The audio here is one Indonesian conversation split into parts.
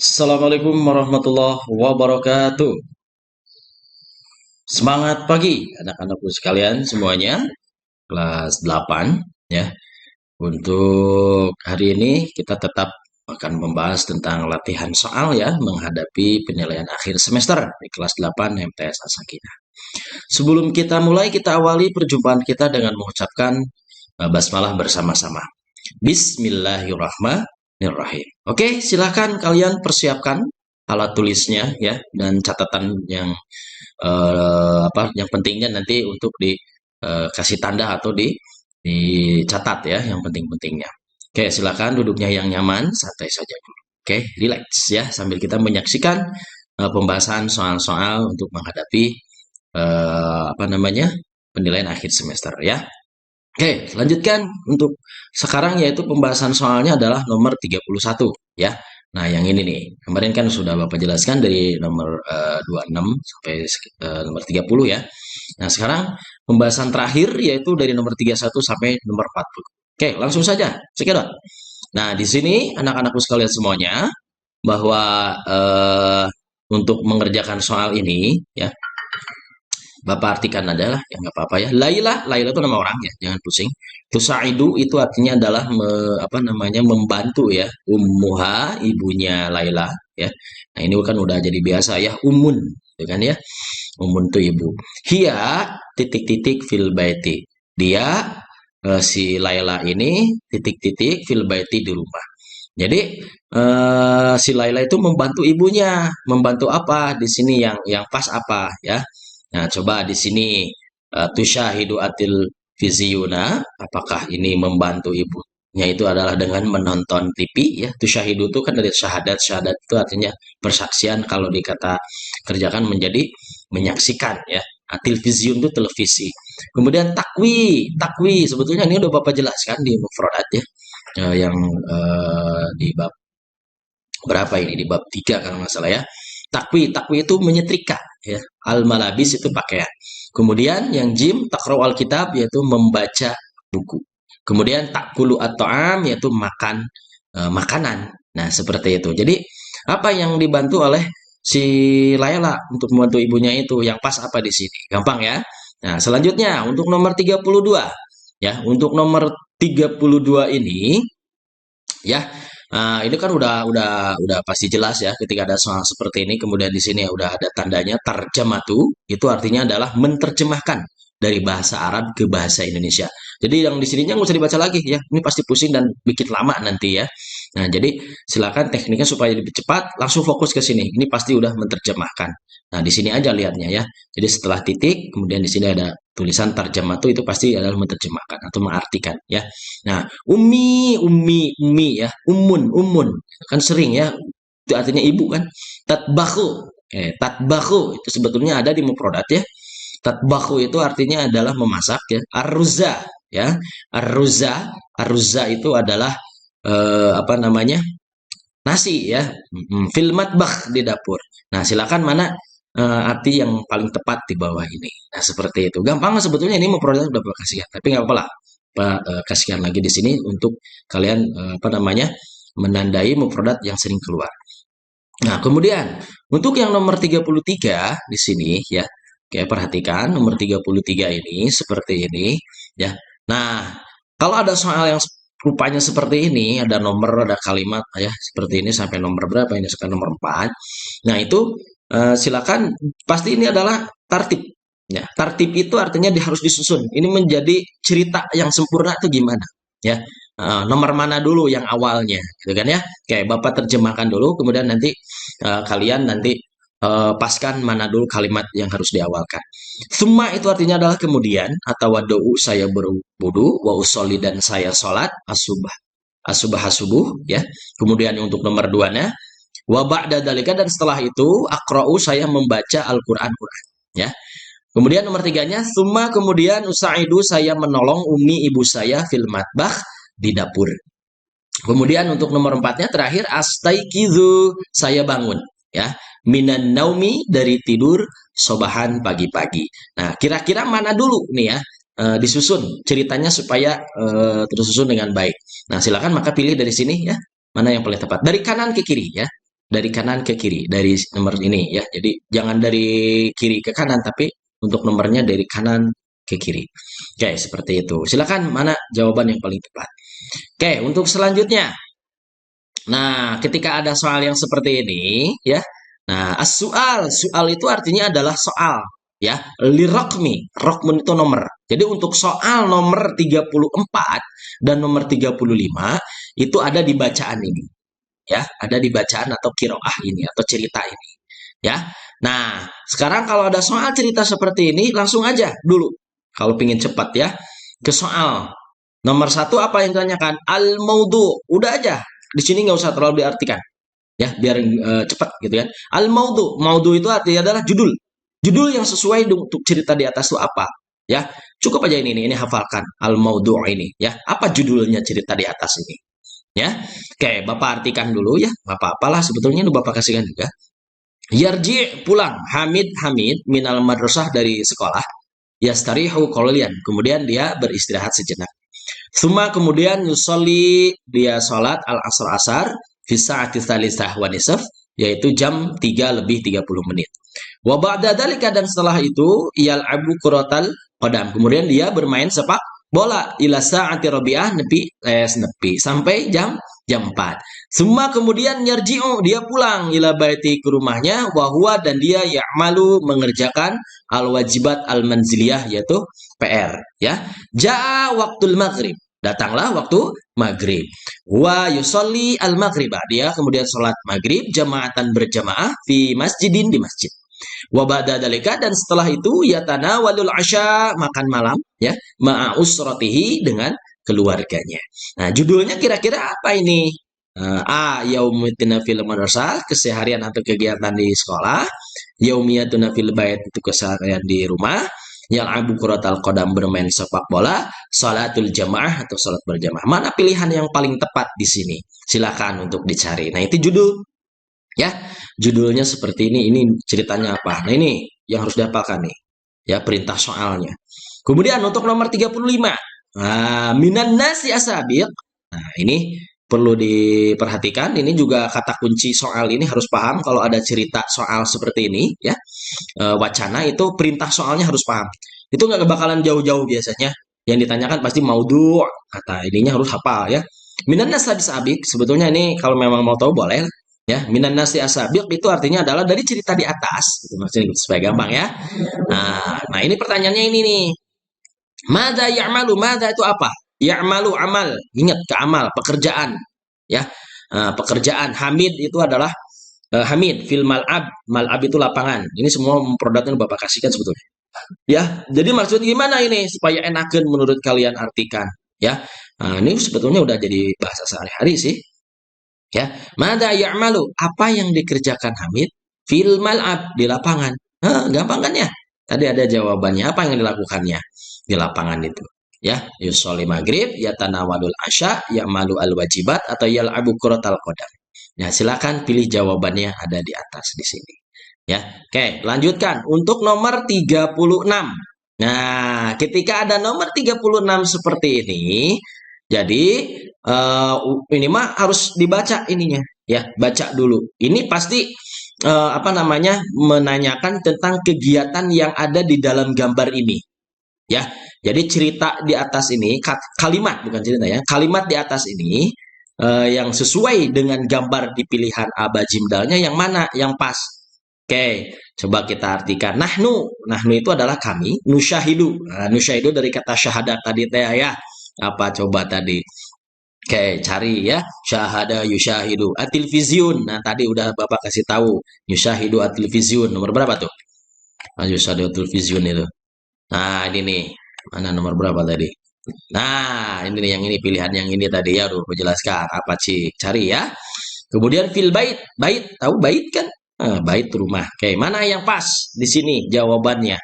Assalamualaikum warahmatullahi wabarakatuh. Semangat pagi anak-anakku sekalian semuanya, kelas 8 ya. Untuk hari ini kita tetap akan membahas tentang latihan soal ya menghadapi penilaian akhir semester di kelas 8 MTS Asakina. Sebelum kita mulai, kita awali perjumpaan kita dengan mengucapkan basmalah bersama-sama. Bismillahirrahmanirrahim. Oke, silakan kalian persiapkan alat tulisnya ya dan catatan yang yang pentingnya nanti untuk dikasih tanda atau dicatat ya yang penting-pentingnya. Oke, silakan duduknya yang nyaman, santai saja dulu. Oke, relax ya sambil kita menyaksikan pembahasan soal-soal untuk menghadapi penilaian akhir semester ya. Oke, lanjutkan untuk sekarang yaitu pembahasan soalnya adalah nomor 31 ya. Nah, yang ini nih. Kemarin kan sudah Bapak jelaskan dari nomor 26 sampai nomor 30 ya. Nah, sekarang pembahasan terakhir yaitu dari nomor 31 sampai nomor 40. Oke, langsung saja. Cekidot. Nah, di sini anak-anakku sekalian semuanya bahwa untuk mengerjakan soal ini ya, Bapak artikan adalah ya nggak apa-apa ya. Laila itu nama orang ya, jangan pusing. Tusaidu itu artinya adalah membantu ya. Ummuha ibunya Laila ya. Nah, ini kan udah jadi biasa ya, umun, gitu kan ya. Umun tuh ibu. Hia titik-titik fil baiti. Dia si Laila ini titik-titik fil baiti di rumah. Jadi si Laila itu membantu ibunya, membantu apa di sini yang pas apa ya? Nah, coba di sini tusyahidu atil fiziyuna, apakah ini membantu ibunya itu adalah dengan menonton TV ya. Tusyahidu itu kan dari syahadat, syahadat itu artinya persaksian kalau dikata kerjakan menjadi menyaksikan ya. Atil fiziyun itu televisi. Kemudian takwi sebetulnya ini udah Bapak jelaskan di mufradat ya. Yang di bab berapa ini di bab 3 kalau nggak salah ya. Takwi itu menyetrika ya. Al malabis itu pakaian. Kemudian yang jim takraw alkitab yaitu membaca buku. Kemudian takulu at-ta'am yaitu makan makanan. Nah, seperti itu. Jadi apa yang dibantu oleh si Layla untuk membantu ibunya itu yang pas apa di sini? Gampang ya. Nah, selanjutnya untuk nomor 32 ya. Untuk nomor 32 ini ya. Nah, ini kan udah pasti jelas ya ketika ada soal seperti ini kemudian di sini ya udah ada tandanya tarjamatu itu artinya adalah menerjemahkan dari bahasa Arab ke bahasa Indonesia. Jadi yang di sininya nggak usah dibaca lagi ya. Ini pasti pusing dan bikin lama nanti ya. Nah, jadi silakan tekniknya supaya lebih cepat langsung fokus ke sini. Ini pasti udah menerjemahkan. Nah, di sini aja lihatnya ya. Jadi setelah titik kemudian di sini ada tulisan tarjamatu itu pasti adalah menerjemahkan atau mengartikan ya. Nah, ummi ya, umun, kan sering ya, itu artinya ibu kan. Tatbahu itu sebetulnya ada di mufradat ya. Tatbahu itu artinya adalah memasak ya. Arruza ya, arruza itu adalah nasi ya. Fil matbakh di dapur. Nah, silakan mana arti yang paling tepat di bawah ini. Nah, seperti itu. Gampang sebetulnya ini mufradat udah kasih ya, tapi nggak apa-apa lah kasihkan lagi di sini untuk kalian menandai mufradat yang sering keluar. Nah, kemudian untuk yang nomor 33 di sini ya, kayak perhatikan nomor 33 ini seperti ini ya. Nah, kalau ada soal yang rupanya seperti ini, ada nomor, ada kalimat ya, seperti ini sampai nomor berapa ini sekarang nomor 4. Nah, itu silakan pasti ini adalah tartib. Ya, tartib itu artinya harus disusun. Ini menjadi cerita yang sempurna itu gimana? Ya, nomor mana dulu yang awalnya, gitu kan ya? Kayak Bapak terjemahkan dulu, kemudian nanti kalian nanti paskan mana dulu kalimat yang harus diawalkan. Summa itu artinya adalah kemudian atau wadou saya berwudu, wa usolli dan saya sholat asubah subuh ya. Kemudian untuk nomor 2-nya wa ba'da dalika dan setelah itu akra'u saya membaca Al-Qur'an ya. Kemudian nomor 3-nya summa kemudian usaidu saya menolong umi ibu saya fil matbakh di dapur. Kemudian untuk nomor 4-nya terakhir astaikizu saya bangun ya. Minan naumi dari tidur sobahan pagi-pagi. Nah, kira-kira mana dulu nih ya? Disusun ceritanya supaya tersusun dengan baik. Nah, silakan maka pilih dari sini ya. Mana yang paling tepat? Dari kanan ke kiri ya. dari kanan ke kiri, dari nomor ini ya. Jadi jangan dari kiri ke kanan, tapi untuk nomornya dari kanan ke kiri. Oke, seperti itu. Silakan mana jawaban yang paling tepat. Oke, untuk selanjutnya. Nah, ketika ada soal yang seperti ini, ya. Nah, soal itu artinya adalah soal, ya. Lirokmi, rokmun itu nomor. Jadi untuk soal nomor 34 dan nomor 35 itu ada di bacaan ini, ya. Ada di bacaan atau kiroah ini atau cerita ini, ya. Nah, sekarang kalau ada soal cerita seperti ini, langsung aja dulu. Kalau pingin cepat ya, ke soal. Nomor satu apa yang ditanyakan? Al-maudu. Udah aja. Di sini nggak usah terlalu diartikan. Ya, biar cepat gitu kan. Al-maudu. Maudu itu artinya adalah judul. Judul yang sesuai untuk cerita di atas itu apa? Ya, cukup aja ini hafalkan. Al-maudu ini. Ya, apa judulnya cerita di atas ini? Ya, oke, Bapak artikan dulu ya. Bapak apalah sebetulnya itu Bapak kasihkan juga. Yarji pulang. Hamid minal madrasah dari sekolah. Yastarihu qalilan. Kemudian dia beristirahat sejenak. Suma kemudian yusolli dia sholat al-asr asar fisa'ati tsalisah wa nisf yaitu jam 3 lebih 30 menit. Wa ba'da dzalika dan setelah itu yal'abu kuratal qadam. Kemudian dia bermain sepak bola ila sa'ati rabi'ah nepi sampai jam 4. Semua kemudian yarji'u dia pulang ila baiti ke rumahnya wa huwa dan dia ya'malu mengerjakan al-wajibat al-manziliyah yaitu PR ya. Ja'a waktul maghrib. Datanglah waktu maghrib. Wa yusolli al-maghribah. Dia kemudian sholat maghrib jamaatan berjamaah di masjidin di masjid. Wa ba'da dalika dan setelah itu yatanawalul asya makan malam ya ma'a usratihi dengan keluarganya. Nah, judulnya kira-kira apa ini? Yaumutina fil madrasah, keseharian atau kegiatan di sekolah. Yaumiyatuna fil bait itu keseharian di rumah. Yang abu kuratal qadam bermain sepak bola, salatul jamaah atau salat berjamaah. Mana pilihan yang paling tepat di sini? Silakan untuk dicari. Nah, itu judul ya. Judulnya seperti ini ceritanya apa? Nah, ini yang harus dihafalkan nih. Ya, perintah soalnya. Kemudian untuk nomor 35. Minan nasi asabiq. Nah, ini perlu diperhatikan. Ini juga kata kunci soal ini harus paham kalau ada cerita soal seperti ini ya. Wacana itu perintah soalnya harus paham. Itu nggak bakalan jauh-jauh biasanya. Yang ditanyakan pasti maudhu, kata ininya harus hafal ya. Minan nasi asabiq sebetulnya ini kalau memang mau tahu boleh ya. Minan nasi asabiq itu artinya adalah dari cerita di atas. Gitu, maksudnya supaya gampang ya. Nah ini pertanyaannya ini nih. Mada ya'malu, mada itu apa? Ya'malu amal, ingat ke amal, pekerjaan. Ya, pekerjaan. Hamid itu adalah Hamid fil mal'ab, mal'ab itu lapangan. Ini semua produknya Bapak kasihkan sebetulnya. Ya, jadi maksud gimana ini supaya enakan menurut kalian artikan. Ya, ini sebetulnya udah jadi bahasa sehari-hari sih. Ya, mada ya'malu, apa yang dikerjakan Hamid fil mal'ab di lapangan. Gampang kan ya? Tadi ada jawabannya. Apa yang dilakukannya di lapangan itu? Ya, yusolli maghrib, yatanawalul asya, ya'malu al-wajibat, atau yal'abu kuratal qadam. Ya, silakan pilih jawabannya ada di atas di sini. Ya, oke, lanjutkan. Untuk nomor 36. Nah, ketika ada nomor 36 seperti ini, jadi ini mah harus dibaca ininya. Ya, baca dulu. Ini pasti apa namanya menanyakan tentang kegiatan yang ada di dalam gambar ini ya. Jadi cerita di atas ini kalimat bukan cerita ya, kalimat di atas ini yang sesuai dengan gambar di pilihan aba jimdalnya yang mana yang pas. Oke, coba kita artikan. Nahnu itu adalah kami. Nusyahidu, nusyahidu dari kata syahadat tadi teh ya. Apa coba tadi? Oke, cari ya. Syahada yusyahidu atil vizyun. Nah, tadi udah Bapak kasih tahu. Yusyahidu atil vizyun. Nomor berapa tuh? Yusyahidu atil vizyun itu. Nah, ini nih. Mana nomor berapa tadi? Nah, ini nih yang ini pilihan yang ini tadi ya. Udah menjelaskan apa sih? Cari ya. Kemudian fil bait. Bait, tahu bait kan? Bait rumah. Oke, mana yang pas di sini jawabannya?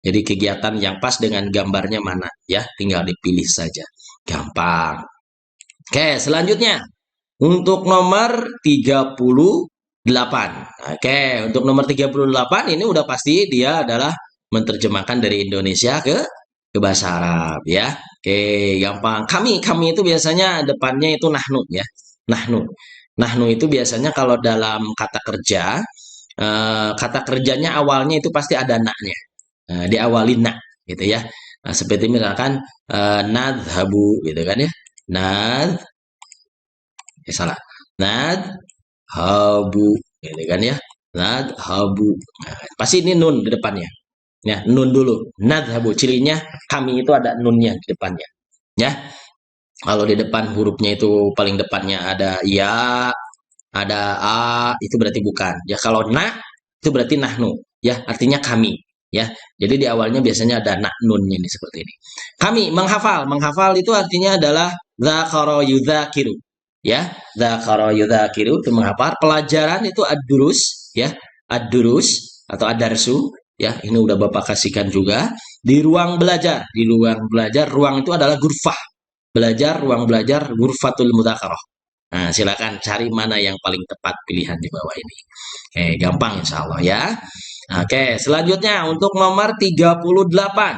Jadi kegiatan yang pas dengan gambarnya mana ya? Tinggal dipilih saja. Gampang. Oke, selanjutnya. Untuk nomor 38. Oke, untuk nomor 38 ini udah pasti dia adalah menerjemahkan dari Indonesia ke bahasa Arab ya. Oke, gampang. Kami itu biasanya depannya itu nahnu ya. Nahnu. Nahnu itu biasanya kalau dalam kata kerjanya awalnya itu pasti ada naknya. Diawali nak gitu ya. Nah, seperti misalkan nadhabu gitu kan ya. Nad salah. Nadhabu gitu kan ya. Nadhabu. Nah, pasti ini nun di depannya. Ya, nun dulu. Nadhabu cirinya kami itu ada nunnya di depannya. Ya. Kalau di depan hurufnya itu paling depannya ada ya, ada a, itu berarti bukan. Ya kalau na itu berarti nahnu, ya artinya kami, ya. Jadi di awalnya biasanya ada na nunnya ini seperti ini. Kami menghafal, menghafal itu artinya adalah dzakara yudzakiru, ya. Dzakara yudzakiru itu menghafal. Pelajaran itu ad-durus, ya. Ad-durus atau ad-darsu, ya. Ini udah Bapak kasihkan juga di ruang belajar. Di ruang belajar, ruang itu adalah gurfah. Belajar, ruang belajar, gurfatul mudzakarah. Nah, silakan cari mana yang paling tepat pilihan di bawah ini. Oke, gampang insya Allah ya. Oke, selanjutnya untuk nomor 38.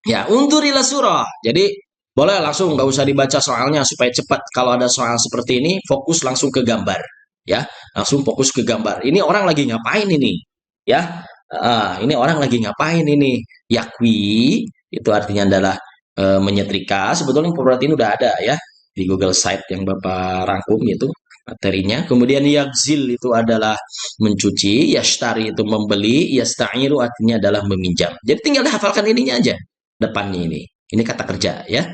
Ya, undurila surah. Jadi, boleh langsung nggak usah dibaca soalnya supaya cepat. Kalau ada soal seperti ini, fokus langsung ke gambar. Ya, langsung fokus ke gambar. Ini orang lagi ngapain ini? Ya, ini orang lagi ngapain ini? Yakwi, itu artinya adalah menyetrika. Sebetulnya program ini udah ada ya di Google Site yang Bapak rangkum itu materinya. Kemudian yakzil itu adalah mencuci, yashtari itu membeli, yasta'iru artinya adalah meminjam. Jadi tinggal dihafalkan ininya aja depannya ini. Ini kata kerja ya.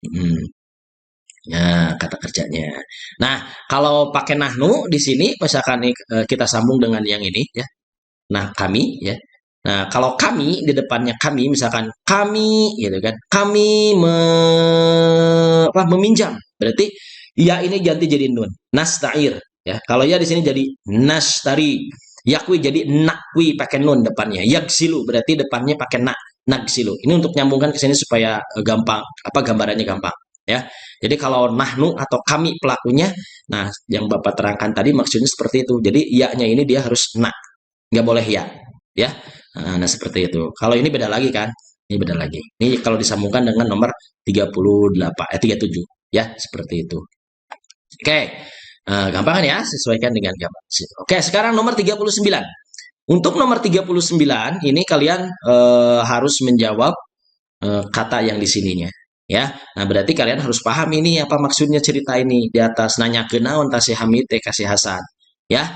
Hmm. Ya, kata kerjanya. Nah, kalau pakai nahnu di sini misalkan kita sambung dengan yang ini ya. Nah, kami ya. Nah, kalau kami di depannya kami misalkan kami gitu kan. Kami meminjam. Berarti ya ini ganti jadi nun. Nastair ya. Kalau ya di sini jadi nastari. Yakwi jadi nakwi pakai nun depannya. Yaksilu berarti depannya pakai nak. Naksilu. Ini untuk nyambungkan ke sini supaya gampang gambarannya gampang ya. Jadi kalau nahnu atau kami pelakunya, nah yang Bapak terangkan tadi maksudnya seperti itu. Jadi ya-nya ini dia harus nak, nggak boleh ya. Nah, seperti itu. Kalau ini beda lagi kan? Ini beda lagi. Ini kalau disambungkan dengan nomor 37 ya, seperti itu. Oke. Gampang kan ya? Sesuaikan dengan gambar. Oke, sekarang nomor 39. Untuk nomor 39 ini kalian harus menjawab kata yang di sininya ya. Nah, berarti kalian harus paham ini apa maksudnya cerita ini di atas nanya kenaon tasih Hamid kasih Hasan ya.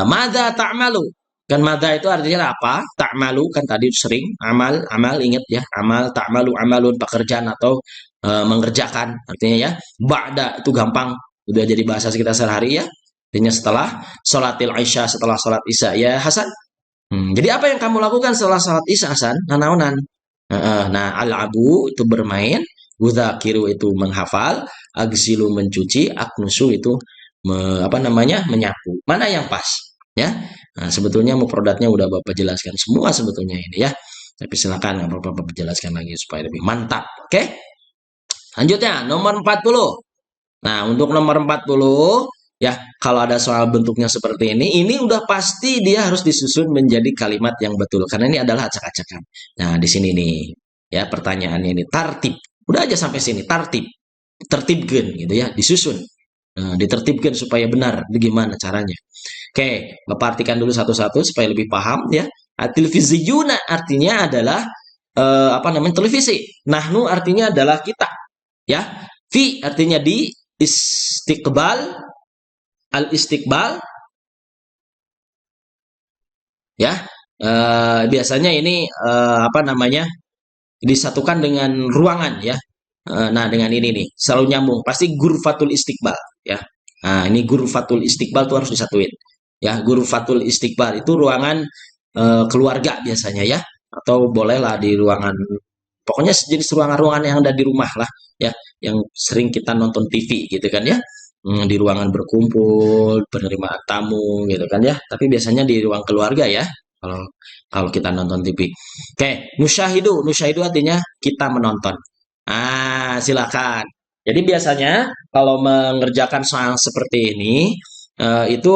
Mada ta'malu kan mada itu artinya apa? Ta'malu kan tadi sering amal ingat ya, amal ta'malu amalun pekerjaan atau mengerjakan artinya ya. Ba'da itu gampang udah jadi bahasa kita sehari-hari ya, artinya setelah sholatil isya, setelah sholat isya ya Hasan. Jadi apa yang kamu lakukan setelah sholat isya Hasan? Nanaonan. Nah, al-abu itu bermain, udzakiru itu menghafal, agsilu mencuci, aknusu itu menyapu. Mana yang pas? Ya. Nah, sebetulnya mufradatnya udah Bapak jelaskan semua sebetulnya ini ya. Tapi silakan Bapak jelaskan lagi supaya lebih mantap. Oke? Lanjutnya nomor 40. Nah, untuk nomor 40 ya, kalau ada soal bentuknya seperti ini udah pasti dia harus disusun menjadi kalimat yang betul karena ini adalah acak-acakan. Nah, di sini nih ya pertanyaannya ini tartib. Udah aja sampai sini tartib. Tertibkan gitu ya, disusun. Nah, ditertibkan supaya benar. Bagaimana caranya? Oke, Bapak artikan dulu satu-satu supaya lebih paham ya. Televiziyuna artinya adalah televisi. Nahnu artinya adalah kita ya. Fi artinya di, istiqbal, al-istiqbal ya. Biasanya ini disatukan dengan ruangan ya. Nah, dengan ini nih selalu nyambung pasti gurfatul istiqbal ya. Nah, ini gurfatul istiqbal tuh harus disatuin ya. Gurfatul istiqbal itu ruangan keluarga biasanya ya, atau bolehlah di ruangan, pokoknya sejenis ruangan-ruangan yang ada di rumah lah ya, yang sering kita nonton TV gitu kan ya. Di ruangan berkumpul, penerimaan tamu gitu kan ya. Tapi biasanya di ruang keluarga ya. Kalau kalau kita nonton TV. Oke, nusyahidu artinya kita menonton. Silakan. Jadi biasanya kalau mengerjakan soal seperti ini itu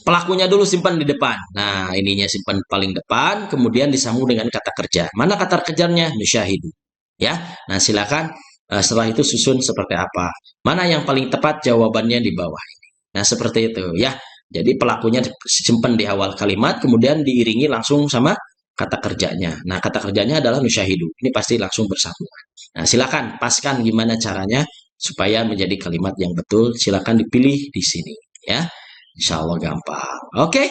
pelakunya dulu simpan di depan. Nah, ininya simpan paling depan, kemudian disambung dengan kata kerja. Mana kata kerjanya? Nusyahidu. Ya. Nah, silakan Setelah itu susun seperti apa. Mana yang paling tepat jawabannya di bawah ini. Nah, seperti itu ya. Jadi pelakunya simpan di awal kalimat, kemudian diiringi langsung sama kata kerjanya. Nah, kata kerjanya adalah nusyahidu. Ini pasti langsung bersambungan. Nah, silakan paskan gimana caranya supaya menjadi kalimat yang betul. Silakan dipilih di sini ya. Insya Allah gampang. Oke.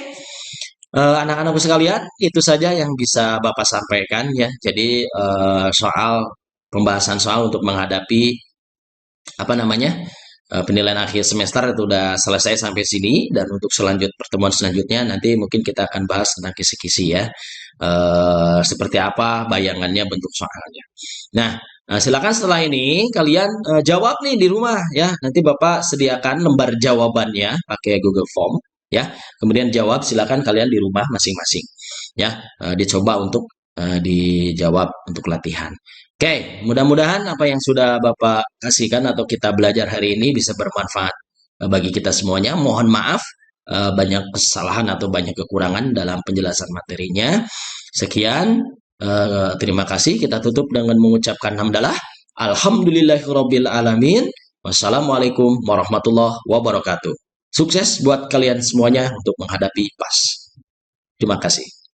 Anak-anakku sekalian, itu saja yang bisa Bapak sampaikan ya. Jadi soal pembahasan soal untuk menghadapi apa namanya penilaian akhir semester itu udah selesai sampai sini, dan untuk pertemuan selanjutnya nanti mungkin kita akan bahas tentang kisi-kisi ya. Seperti apa bayangannya, bentuk soalnya. Nah, silakan setelah ini kalian jawab nih di rumah ya. Nanti Bapak sediakan lembar jawabannya pakai Google Form ya. Kemudian jawab, silakan kalian di rumah masing-masing ya. Dicoba untuk dijawab untuk latihan. Oke, mudah-mudahan apa yang sudah Bapak kasihkan atau kita belajar hari ini bisa bermanfaat bagi kita semuanya. Mohon maaf banyak kesalahan atau banyak kekurangan dalam penjelasan materinya. Sekian, terima kasih. Kita tutup dengan mengucapkan hamdalah. Alhamdulillahirabbil alamin. Wassalamualaikum warahmatullahi wabarakatuh. Sukses buat kalian semuanya untuk menghadapi IPAS. Terima kasih.